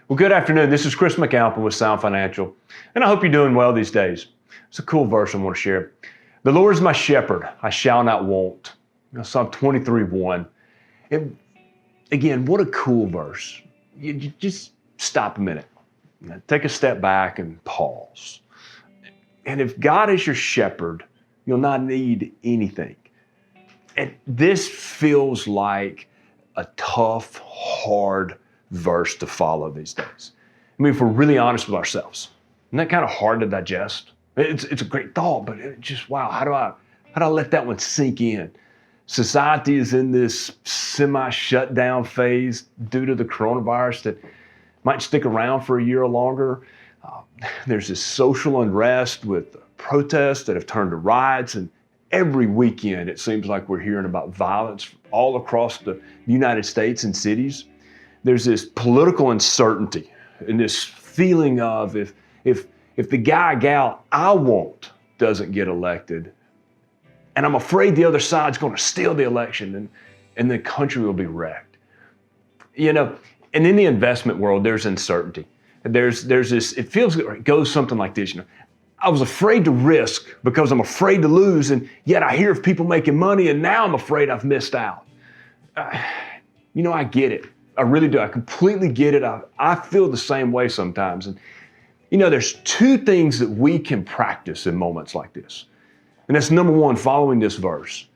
Well, good afternoon. This is Chris McAlpin with Sound Financial, and I hope you're doing well these days. It's a cool verse I want to share. The Lord is my shepherd, I shall not want. Psalm 23:1. And again, what a cool verse. You just stop a minute, take a step back and pause. And if God is your shepherd, you'll not need anything. And this feels like a tough, hard verse to follow these days. I mean, if we're really honest with ourselves, isn't that kind of hard to digest? It's a great thought, but it just, wow, how do I let that one sink in? Society is in this semi-shutdown phase due to the coronavirus that might stick around for a year or longer. There's this social unrest with protests that have turned to riots, and every weekend it seems like we're hearing about violence all across the United States and cities. There's this political uncertainty and this feeling of if the guy, gal I want doesn't get elected, and I'm afraid the other side's going to steal the election and the country will be wrecked. And in the investment world, there's uncertainty. There's this, it goes something like this, I was afraid to risk because I'm afraid to lose, and yet I hear of people making money, and now I'm afraid I've missed out. I get it. I really do. I completely get it. I feel the same way sometimes. And there's two things that we can practice in moments like this. And that's number one, following this verse.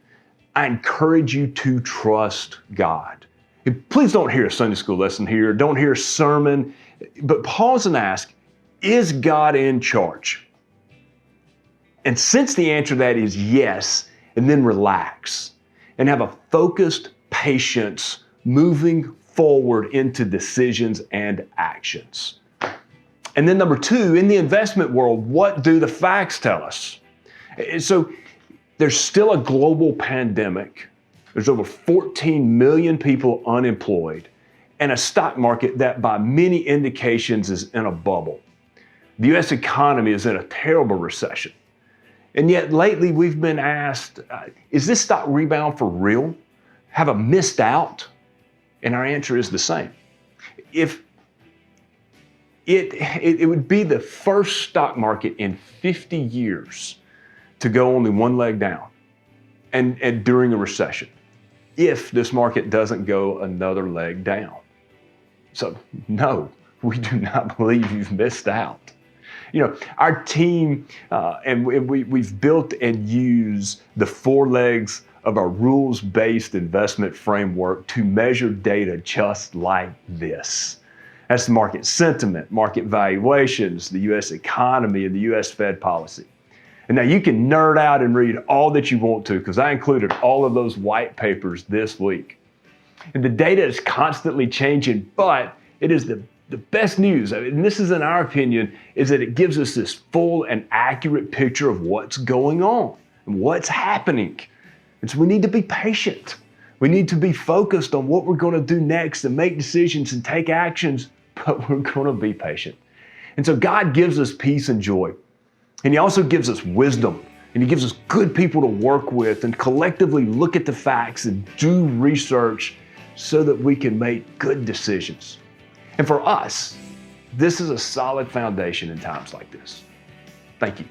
I encourage you to trust God. And please don't hear a Sunday school lesson here. Don't hear a sermon, but pause and ask, is God in charge? And since the answer to that is yes, and then relax and have a focused patience moving forward into decisions and actions. And then number two, in the investment world, what do the facts tell us? So there's still a global pandemic. There's over 14 million people unemployed and a stock market that by many indications is in a bubble. The U.S. economy is in a terrible recession. And yet lately we've been asked, is this stock rebound for real? Have I missed out? And our answer is the same. If it would be the first stock market in 50 years to go only one leg down and during a recession, if this market doesn't go another leg down. So no, we do not believe you've missed out. Our team, and we've built and used the four legs of our rules-based investment framework to measure data just like this. That's market sentiment, market valuations, the U.S. economy, and the U.S. Fed policy. And now you can nerd out and read all that you want to, because I included all of those white papers this week. And the data is constantly changing, but it is the best news, and this is in our opinion, is that it gives us this full and accurate picture of what's going on and what's happening. And so we need to be patient. We need to be focused on what we're going to do next and make decisions and take actions, but we're going to be patient. And so God gives us peace and joy. And He also gives us wisdom. And He gives us good people to work with and collectively look at the facts and do research so that we can make good decisions. And for us, this is a solid foundation in times like this. Thank you.